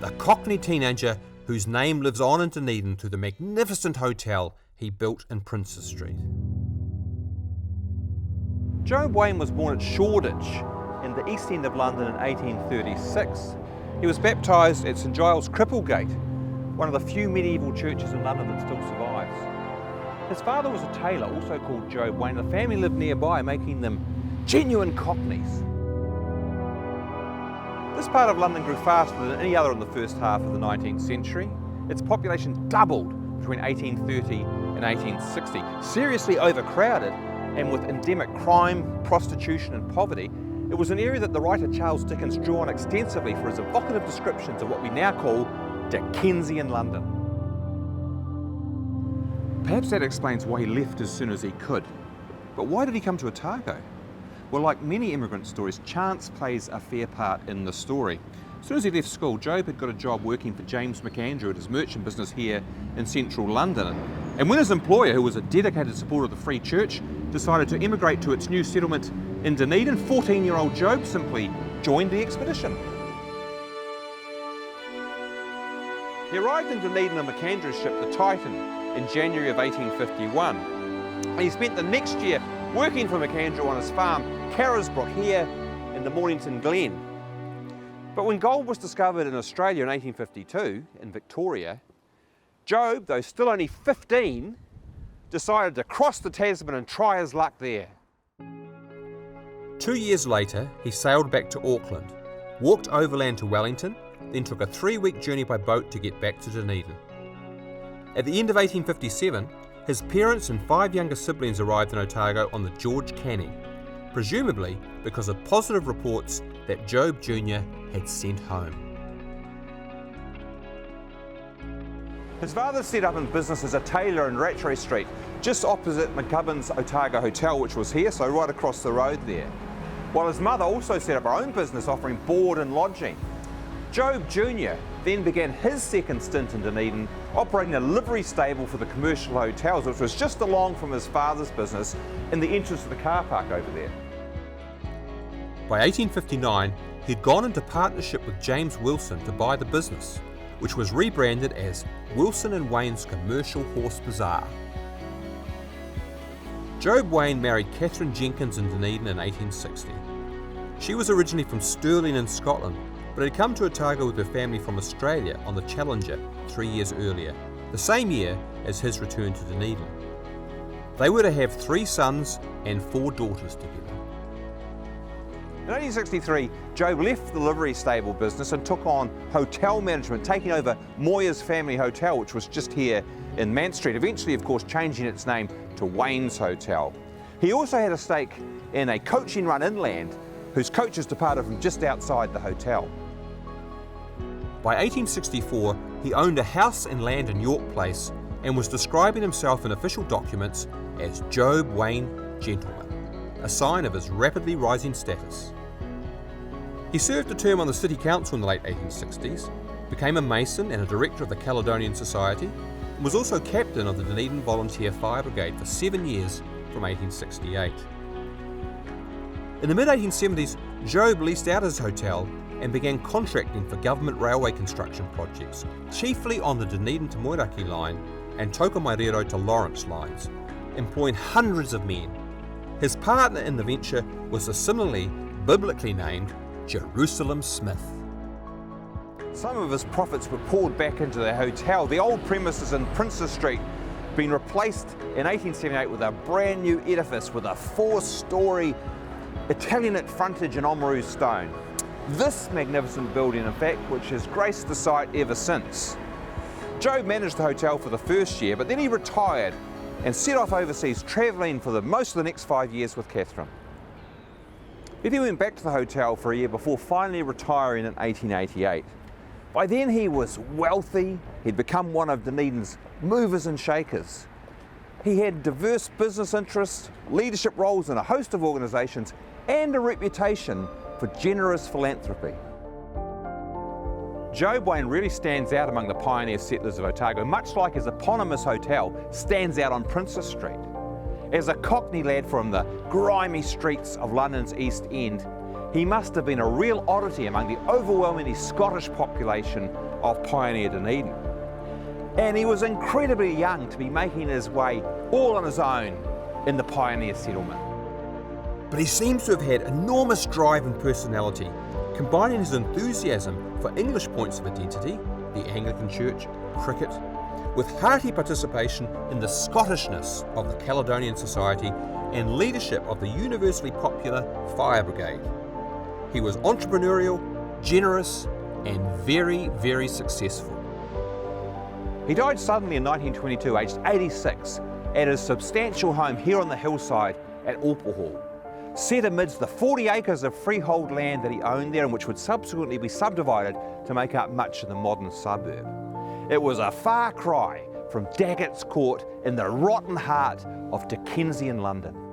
a Cockney teenager whose name lives on in Dunedin through the magnificent hotel he built in Princes Street. Job Wain was born at Shoreditch in the east end of London in 1836. He was baptised at St Giles Cripplegate, one of the few medieval churches in London that still survives. His father was a tailor, also called Job Wain. The family lived nearby, making them genuine Cockneys. This part of London grew faster than any other in the first half of the 19th century. Its population doubled between 1830 and 1860. Seriously overcrowded and with endemic crime, prostitution and poverty, it was an area that the writer Charles Dickens drew on extensively for his evocative descriptions of what we now call Dickensian London. Perhaps that explains why he left as soon as he could. But why did he come to Otago? Well, like many immigrant stories, chance plays a fair part in the story. As soon as he left school, Job had got a job working for James McAndrew at his merchant business here in central London. And when his employer, who was a dedicated supporter of the Free Church, decided to emigrate to its new settlement in Dunedin, 14-year-old Job simply joined the expedition. He arrived in Dunedin on McAndrew's ship, the Titan, in January of 1851. And he spent the next year working for McAndrew on his farm, Carisbrook, here in the Mornington Glen. But when gold was discovered in Australia in 1852, in Victoria, Job, though still only 15, decided to cross the Tasman and try his luck there. 2 years later, he sailed back to Auckland, walked overland to Wellington, then took a 3-week journey by boat to get back to Dunedin. At the end of 1857, his parents and 5 younger siblings arrived in Otago on the George Canning, presumably because of positive reports that Job Jr. had sent home. His father set up in business as a tailor in Rattray Street, just opposite McGovern's Otago Hotel, which was here, so right across the road there. While his mother also set up her own business offering board and lodging. Job Jr. then began his second stint in Dunedin, operating a livery stable for the commercial hotels, which was just along from his father's business in the entrance of the car park over there. By 1859, he'd gone into partnership with James Wilson to buy the business, which was rebranded as Wilson and Wain's Commercial Horse Bazaar. Job Wain married Catherine Jenkins in Dunedin in 1860. She was originally from Stirling in Scotland, but had come to Otago with her family from Australia on the Challenger 3 years earlier, the same year as his return to Dunedin. They were to have 3 sons and 4 daughters together. In 1863, Job left the livery stable business and took on hotel management, taking over Moyer's Family Hotel, which was just here in Mant Street, eventually, of course, changing its name to Wain's Hotel. He also had a stake in a coaching run inland, whose coaches departed from just outside the hotel. By 1864, he owned a house and land in York Place and was describing himself in official documents as Job Wain Gentleman, a sign of his rapidly rising status. He served a term on the City Council in the late 1860s, became a Mason and a director of the Caledonian Society, and was also captain of the Dunedin Volunteer Fire Brigade for 7 years from 1868. In the mid-1870s, Job leased out his hotel and began contracting for government railway construction projects, chiefly on the Dunedin to Moeraki line and Tokomairero to Lawrence lines, employing hundreds of men. His partner in the venture was the similarly biblically named Jerusalem Smith. Some of his profits were poured back into the hotel. The old premises in Princes Street being replaced in 1878 with a brand new edifice with a 4-storey Italianate frontage in Oamaru stone. This magnificent building, in fact, which has graced the site ever since. Job managed the hotel for the first year, but then he retired and set off overseas, travelling for most of the next 5 years with Catherine. He then went back to the hotel for a year before finally retiring in 1888. By then he was wealthy, he'd become one of Dunedin's movers and shakers. He had diverse business interests, leadership roles in a host of organisations, and a reputation for generous philanthropy. Job Wain really stands out among the pioneer settlers of Otago, much like his eponymous hotel stands out on Princes Street. As a Cockney lad from the grimy streets of London's East End, he must have been a real oddity among the overwhelmingly Scottish population of pioneer Dunedin. And he was incredibly young to be making his way all on his own in the pioneer settlement. But he seems to have had enormous drive and personality, combining his enthusiasm for English points of identity, the Anglican Church, cricket, with hearty participation in the Scottishness of the Caledonian Society and leadership of the universally popular Fire Brigade. He was entrepreneurial, generous, and very, very successful. He died suddenly in 1922, aged 86, at his substantial home here on the hillside at Hall, set amidst the 40 acres of freehold land that he owned there and which would subsequently be subdivided to make up much of the modern suburb. It was a far cry from Daggett's Court in the rotten heart of Dickensian London.